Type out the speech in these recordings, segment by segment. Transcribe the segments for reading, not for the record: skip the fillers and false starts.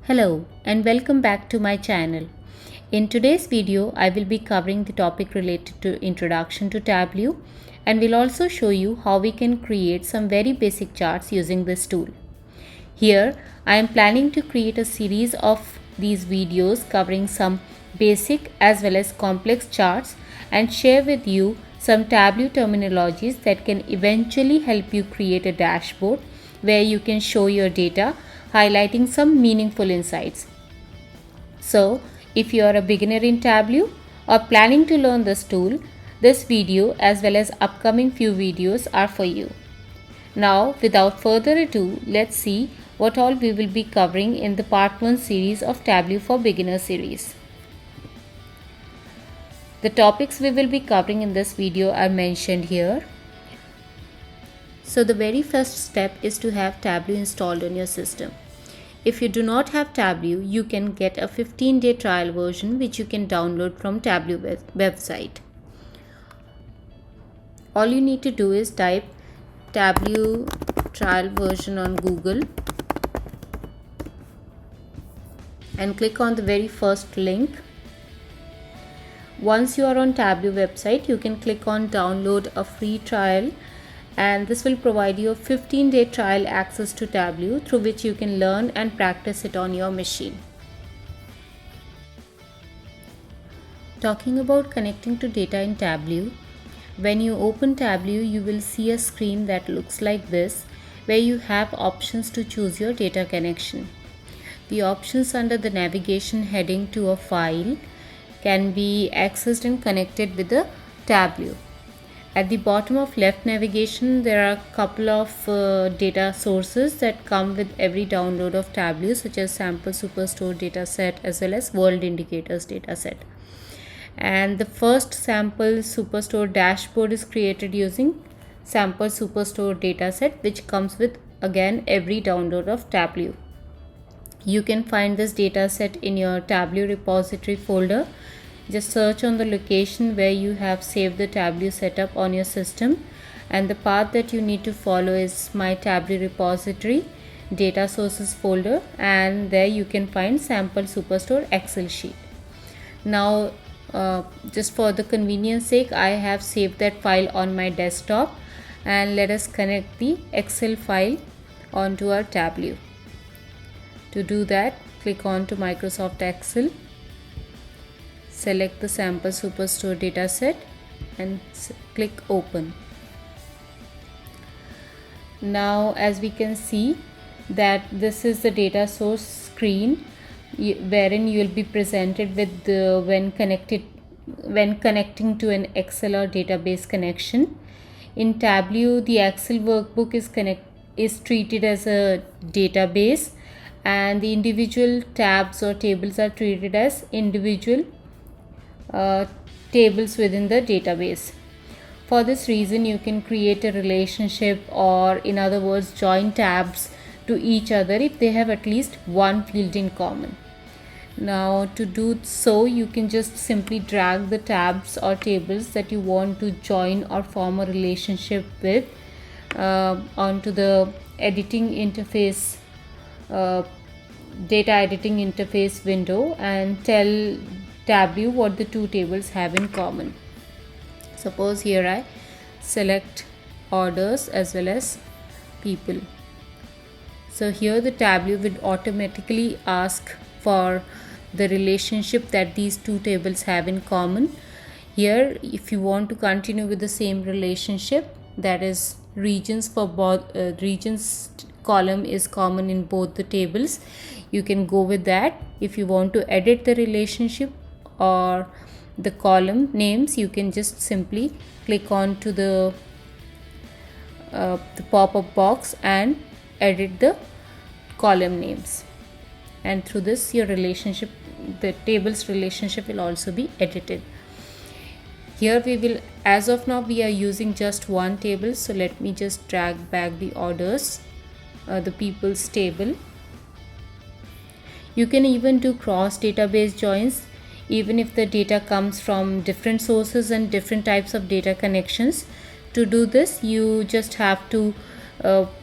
Hello and welcome back to my channel. In today's video, I will be covering the topic related to Introduction to Tableau and will also show you how we can create some very basic charts using this tool. Here, I am planning to create a series of these videos covering some basic as well as complex charts and share with you some Tableau terminologies that can eventually help you create a dashboard where you can show your data, highlighting some meaningful insights. So, if you are a beginner in Tableau or planning to learn this tool, this video as well as upcoming few videos are for you. Now, without further ado, let's see what all we will be covering in the part 1 series of Tableau for Beginner series. The topics we will be covering in this video are mentioned here. So the very first step is to have Tableau installed on your system. If you do not have Tableau, you can get a 15-day trial version which you can download from Tableau website. All you need to do is type Tableau trial version on Google and click on the very first link. Once you are on Tableau website, you can click on download a free trial, and this will provide you a 15-day trial access to Tableau through which you can learn and practice it on your machine. Talking about connecting to data in Tableau, when you open Tableau, you will see a screen that looks like this, where you have options to choose your data connection. The options under the navigation heading to a file can be accessed and connected with the Tableau. At the bottom of left navigation, there are a couple of data sources that come with every download of Tableau, such as Sample Superstore dataset as well as World Indicators dataset. And the first Sample Superstore dashboard is created using Sample Superstore dataset, which comes with again every download of Tableau. You can find this dataset in your Tableau repository folder. Just search on the location where you have saved the Tableau setup on your system, and the path that you need to follow is My Tableau Repository Data Sources folder, and there you can find Sample Superstore Excel sheet. Now, just for the convenience sake, I have saved that file on my desktop, and let us connect the Excel file onto our Tableau. To do that, click on to Microsoft Excel. Select the Sample Superstore dataset and click Open. Now, as we can see that this is the data source screen wherein you will be presented with when connecting to an Excel or database connection. In Tableau, the Excel workbook is treated as a database, and the individual tabs or tables are treated as individual tables within the database. For this reason, you can create a relationship, or in other words, join tabs to each other if they have at least one field in common. Now, to do so, you can just simply drag the tabs or tables that you want to join or form a relationship with onto the editing interface, data editing interface window, and tell Tableau what the two tables have in common. Suppose here I select orders as well as people. So here the Tableau would automatically ask for the relationship that these two tables have in common. Here, if you want to continue with the same relationship, that is regions for both regions column is common in both the tables, you can go with that. If you want to edit the relationship or the column names, you can just simply click on to the pop-up box and edit the column names, and through this your relationship, the table's relationship, will also be edited. Here we will, as of now we are using just one table, so let me just drag back the orders, the people's table. You can even do cross database joins, even if the data comes from different sources and different types of data connections. To do this, you just have to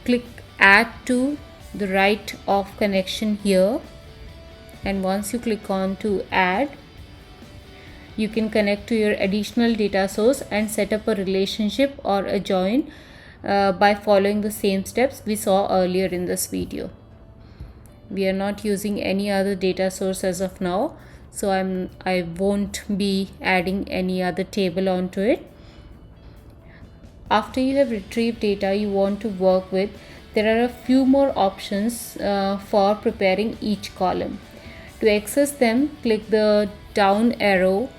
click add to the right of connection here, and once you click on to add, you can connect to your additional data source and set up a relationship or a join by following the same steps we saw earlier in this video. We are not using any other data source as of now, so I won't be adding any other table onto it. After you have retrieved data you want to work with, there are a few more options for preparing each column. To access them, click the down arrow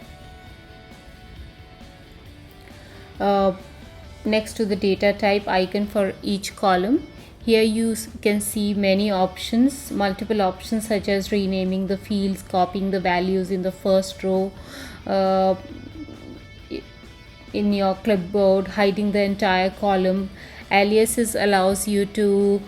next to the data type icon for each column. Here you can see many options, multiple options such as renaming the fields, copying the values in the first row in your clipboard, hiding the entire column. Aliases allows you to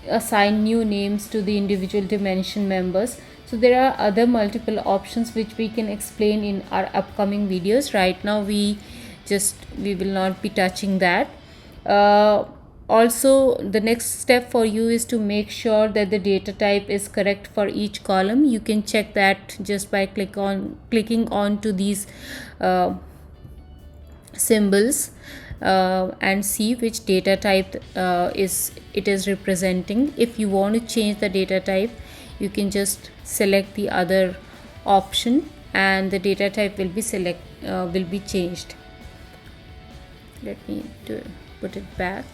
assign new names to the individual dimension members. So there are other multiple options which we can explain in our upcoming videos. Right now we will not be touching that. Also, the next step for you is to make sure that the data type is correct for each column. You can check that just by clicking on to these symbols and see which data type it is representing. If you want to change the data type, you can just select the other option and the data type will be changed. Let me put it back.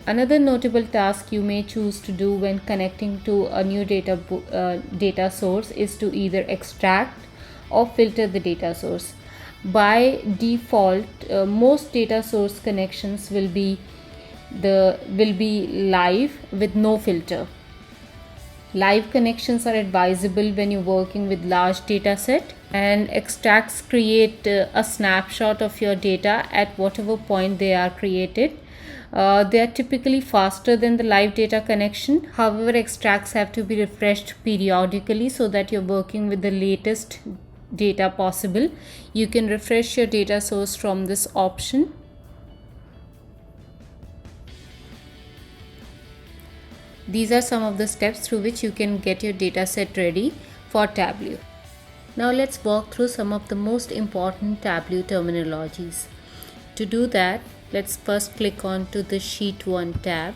Another notable task you may choose to do when connecting to a new data source is to either extract or filter the data source. By default, most data source connections will be live with no filter. Live connections are advisable when you're working with large data set, and extracts create a snapshot of your data at whatever point they are created. They are typically faster than the live data connection. However, extracts have to be refreshed periodically so that you're working with the latest data possible. You can refresh your data source from this option. These are some of the steps through which you can get your data set ready for Tableau. Now let's walk through some of the most important Tableau terminologies. To do that, let's first click on to the Sheet 1 tab.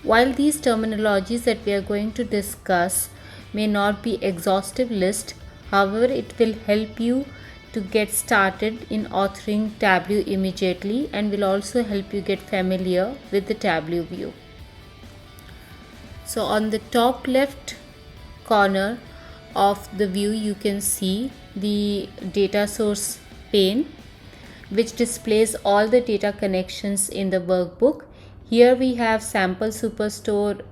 While these terminologies that we are going to discuss may not be exhaustive list, however, it will help you to get started in authoring Tableau immediately and will also help you get familiar with the Tableau view. So on the top left corner of the view you can see the data source pane, which displays all the data connections in the workbook. Here we have Sample Superstore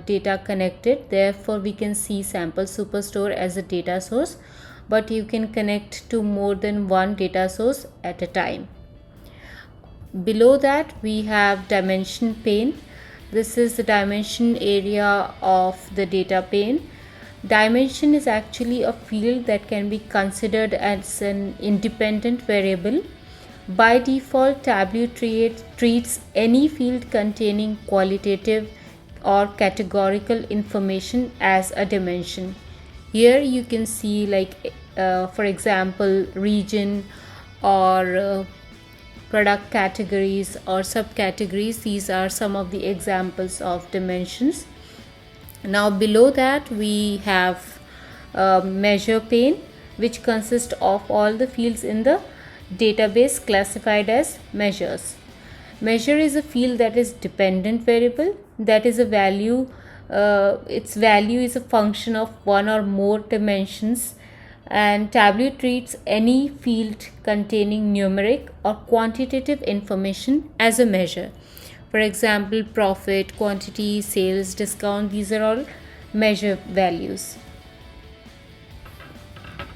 data connected, therefore we can see Sample Superstore as a data source, but you can connect to more than one data source at a time. Below that we have Dimension pane. This is the dimension area of the data pane. Dimension is actually a field that can be considered as an independent variable. By default, Tableau treats any field containing qualitative or categorical information as a dimension. Here you can see for example region or product categories or subcategories. These are some of the examples of dimensions. Now below that we have measure pane, which consists of all the fields in the database classified as measures. Measure is a field that is dependent variable, that is a value, its value is a function of one or more dimensions, and Tableau treats any field containing numeric or quantitative information as a measure. For example, profit, quantity, sales, discount, these are all measure values.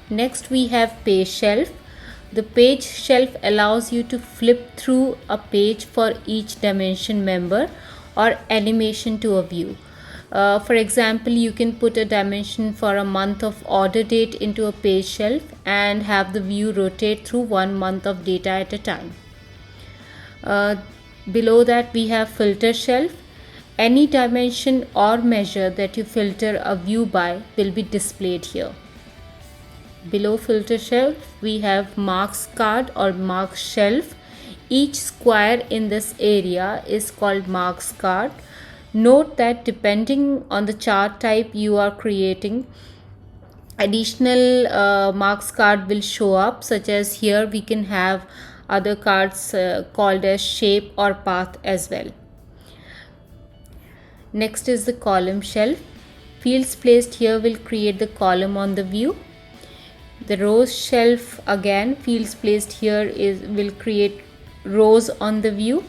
Next we have page shelf. The page shelf allows you to flip through a page for each dimension member or animation to a view. For example, you can put a dimension for a month of order date into a page shelf and have the view rotate through 1 month of data at a time. Below that we have filter shelf. Any dimension or measure that you filter a view by will be displayed here. Below filter shelf we have marks card or marks shelf. Each square in this area is called marks card. Note that depending on the chart type you are creating, additional marks card will show up, such as here we can have other cards called as shape or path as well. Next is the column shelf. Fields placed here will create the column on the view. The rows shelf, again fields placed here will create rows on the view.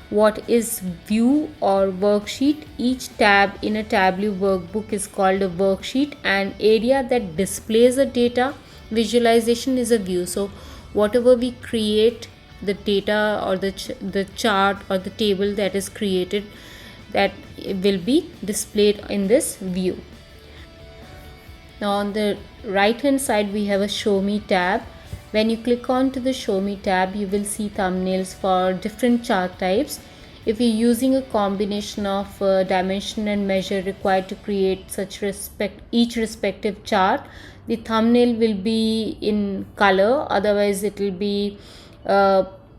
What is view or worksheet? Each tab in a Tableau workbook is called a worksheet, and area that displays the data visualization is a view. So whatever we create, the data or the chart or the table that is created, that will be displayed in this view. Now on the right hand side we have a show me tab. When you click on to the show me tab, you will see thumbnails for different chart types. If you're using a combination of dimension and measure required to create each respective chart, the thumbnail will be in color, otherwise it will be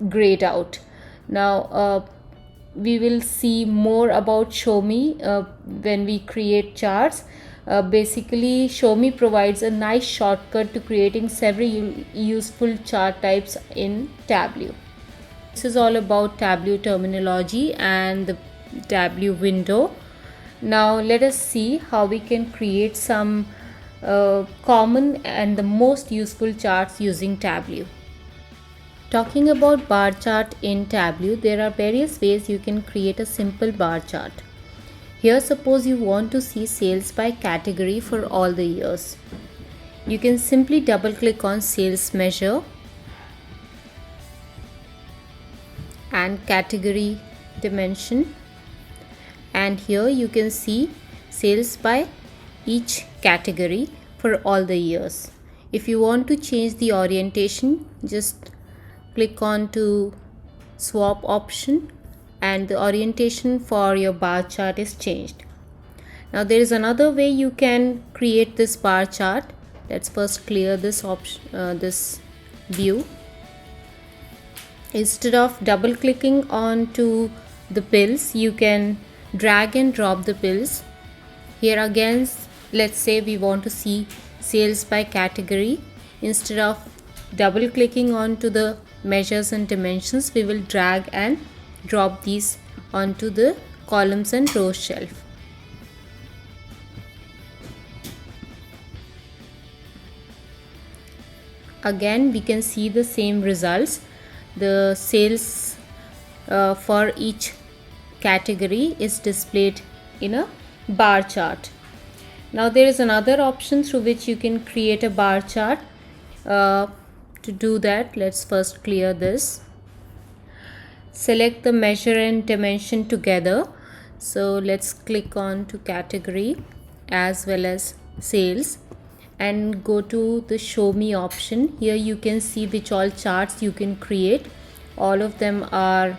grayed out. Now we will see more about show me when we create charts. Basically show me provides a nice shortcut to creating several useful chart types in Tableau. This is all about Tableau terminology and the Tableau window. Now let us see how we can create some common and the most useful charts using Tableau. Talking about bar chart in Tableau, there are various ways you can create a simple bar chart. Here suppose you want to see sales by category for all the years. You can simply double click on sales measure and category dimension, and here you can see sales by each category for all the years. If you want to change the orientation, just click on to swap option and the orientation for your bar chart is changed. Now there is another way you can create this bar chart. Let's first clear this option, this view. Instead of double clicking on to the pills, you can drag and drop the pills. Here again, let's say we want to see sales by category. Instead of double clicking on to the measures and dimensions, we will drag and drop these onto the columns and rows shelf. Again we can see the same results. The sales for each category is displayed in a bar chart. Now there is another option through which you can create a bar chart. To do that, let's first clear this. Select the measure and dimension together. So let's click on to category as well as sales and go to the show me option. Here you can see which all charts you can create. All of them are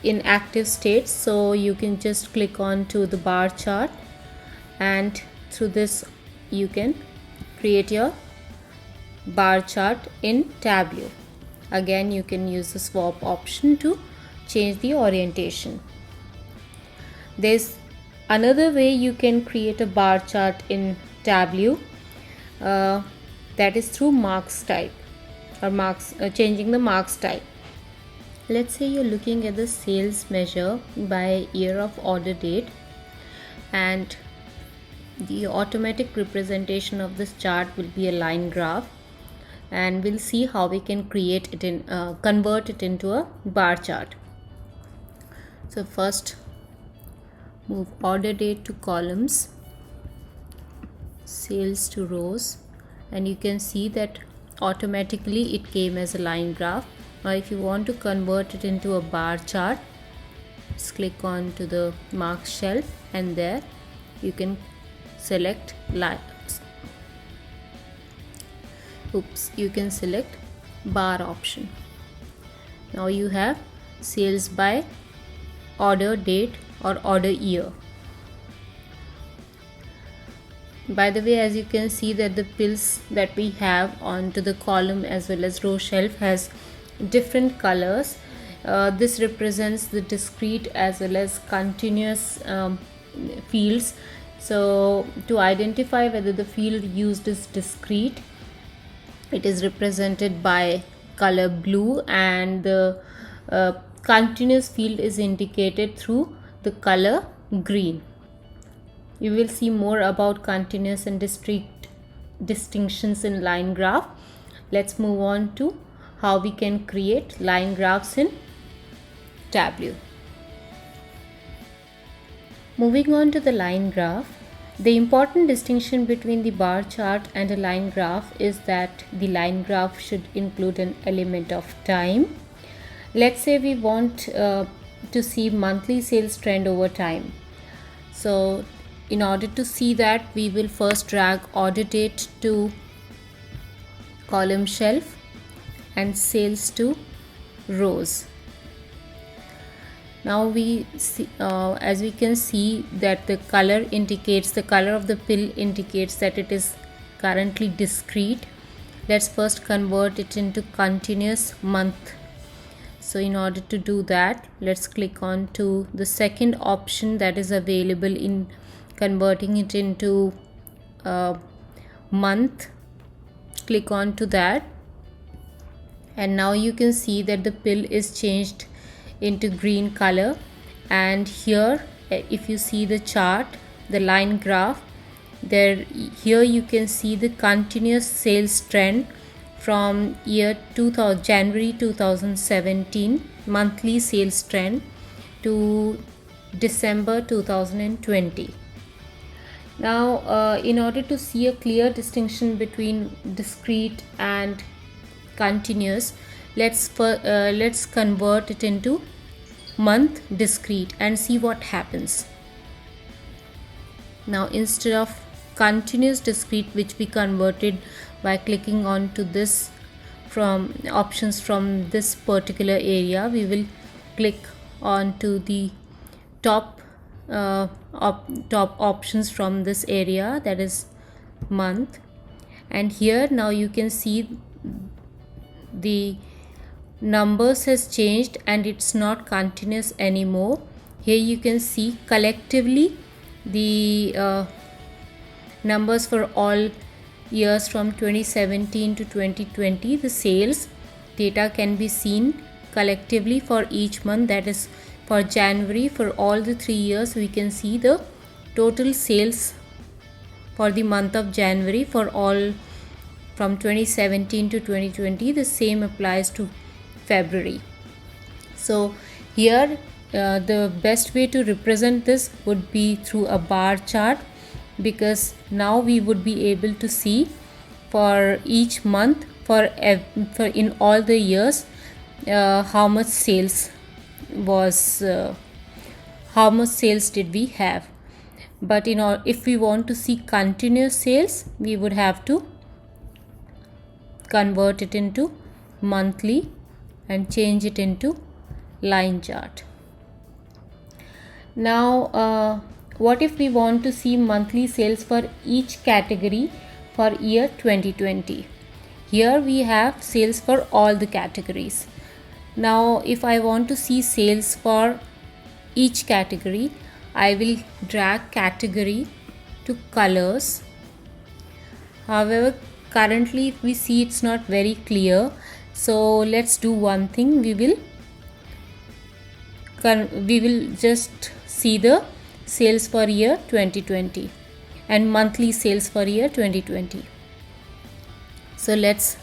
in active state, so you can just click on to the bar chart, and through this you can create your bar chart in Tableau. Again you can use the swap option to change the orientation. There's another way you can create a bar chart in Tableau, that is through marks type or changing the marks type. Let's say you're looking at the sales measure by year of order date, and the automatic representation of this chart will be a line graph, and we'll see how we can create it in convert it into a bar chart. So first move order date to columns, sales to rows, and you can see that automatically it came as a line graph. Now if you want to convert it into a bar chart, just click on to the mark shelf, and there you can select you can select bar option. Now you have sales by order date or order year. By the way, as you can see that the pills that we have onto the column as well as row shelf has different colors. This represents the discrete as well as continuous fields. So to identify whether the field used is discrete, it is represented by color blue, and the continuous field is indicated through the color green. You will see more about continuous and discrete distinctions in line graph. Let's move on to how we can create line graphs in Tableau. Moving on to the line graph, the important distinction between the bar chart and a line graph is that the line graph should include an element of time. Let's say we want to see monthly sales trend over time. So in order to see that, we will first drag order date to column shelf and sales to rows. Now we see, as we can see that the color indicates, the color of the pill indicates that it is currently discrete. Let's first convert it into continuous month. So in order to do that, let's click on to the second option that is available in converting it into month. Click on to that, and now you can see that the pill is changed into green color. And here, if you see the chart, the line graph there, here you can see the continuous sales trend from January 2017 monthly sales trend to December 2020. Now in order to see a clear distinction between discrete and continuous, let's convert it into month discrete and see what happens. Now instead of continuous discrete, which we converted by clicking on to this from options from this particular area, we will click on to the top options from this area, that is month. And here now you can see the numbers has changed and it's not continuous anymore. Here you can see collectively the numbers for all years from 2017 to 2020. The sales data can be seen collectively for each month, that is for January. For all the 3 years we can see the total sales for the month of January for all from 2017 to 2020. The same applies to February. So here the best way to represent this would be through a bar chart, because now we would be able to see for each month for in all the years how much sales was, how much sales did we have. But if we want to see continuous sales, we would have to convert it into monthly and change it into line chart. Now what if we want to see monthly sales for each category for year 2020? Here we have sales for all the categories. Now if I want to see sales for each category, I will drag category to colors. However, currently if we see, it's not very clear. So let's do one thing. We will just see the sales for year 2020 and monthly sales for year 2020. So let's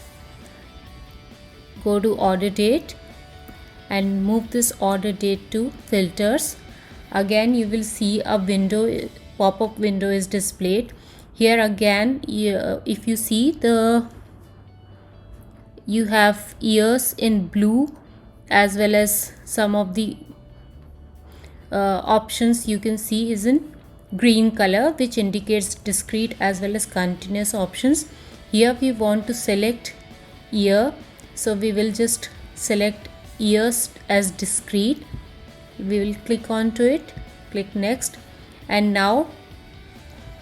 go to order date and move this order date to filters. Again you will see a window, pop-up window is displayed. Here again, if you see, you have years in blue as well as some of the options you can see is in green color, which indicates discrete as well as continuous options. Here we want to select year, so we will just select years as discrete. We will click onto it, click next, and now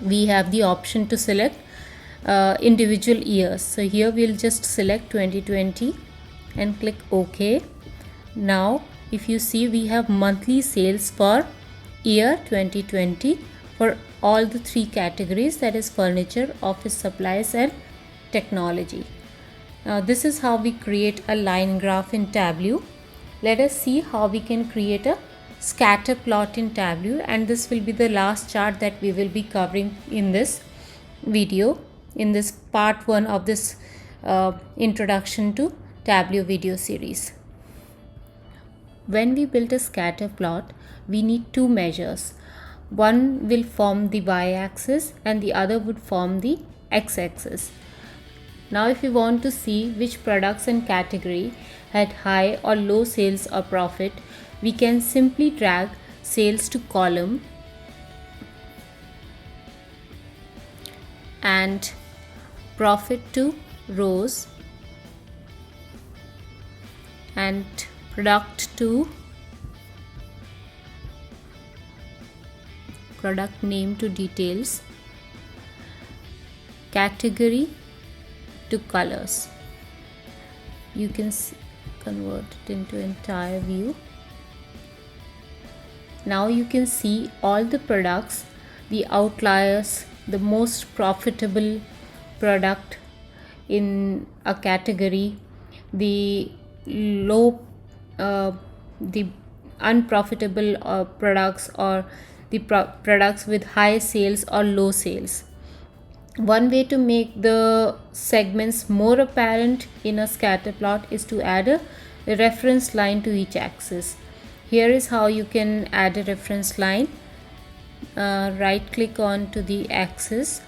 we have the option to select individual years. So here we'll just select 2020 and click OK. Now if you see, we have monthly sales for year 2020 for all the three categories, that is furniture, office supplies and technology. Now this is how we create a line graph in Tableau. Let us see how we can create a scatter plot in Tableau, and this will be the last chart that we will be covering in this video, in this part 1 of this introduction to Tableau video series. When we build a scatter plot, we need two measures. One will form the y-axis and the other would form the x-axis. Now if we want to see which products and category had high or low sales or profit, we can simply drag sales to column and profit to rows and product name to details, category to colors. You can convert it into entire view. Now you can see all the products, the outliers, the most profitable product in a category, the the unprofitable products, or the products with high sales or low sales. One way to make the segments more apparent in a scatter plot is to add a reference line to each axis. Here is how you can add a reference line. Right click on to the axis,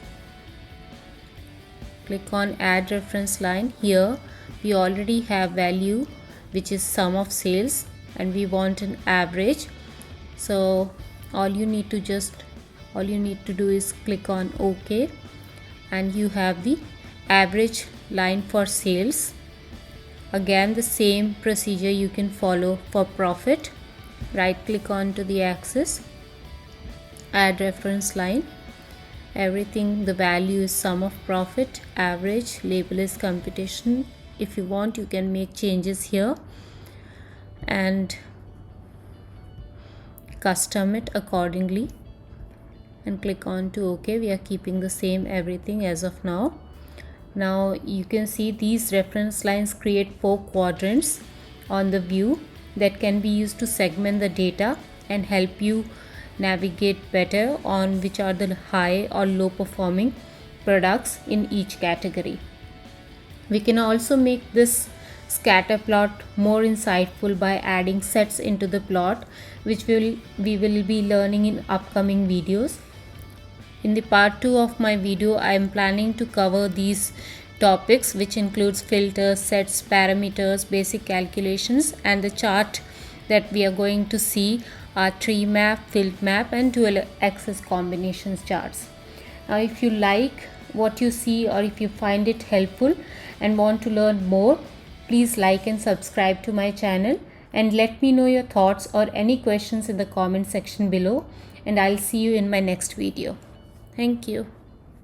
click on add reference line. Here we already have value, which is sum of sales, and we want an average. So all you need to do is click on OK, and you have the average line for sales. Again, the same procedure you can follow for profit. Right click on to the axis, add reference line. Everything, the value is sum of profit, average, label is computation. If you want, you can make changes here and custom it accordingly, and click on to OK. We are keeping the same everything as of now. Now you can see these reference lines create 4 quadrants on the view that can be used to segment the data and help you navigate better on which are the high or low performing products in each category. We can also make this scatter plot more insightful by adding sets into the plot, which we will be learning in upcoming videos. In the part 2 of my video, I am planning to cover these topics, which includes filters, sets, parameters, basic calculations, and the chart that we are going to see are tree map, field map and dual axis combinations charts. Now if you like what you see, or if you find it helpful and want to learn more, please like and subscribe to my channel, and let me know your thoughts or any questions in the comment section below, and I'll see you in my next video. Thank you.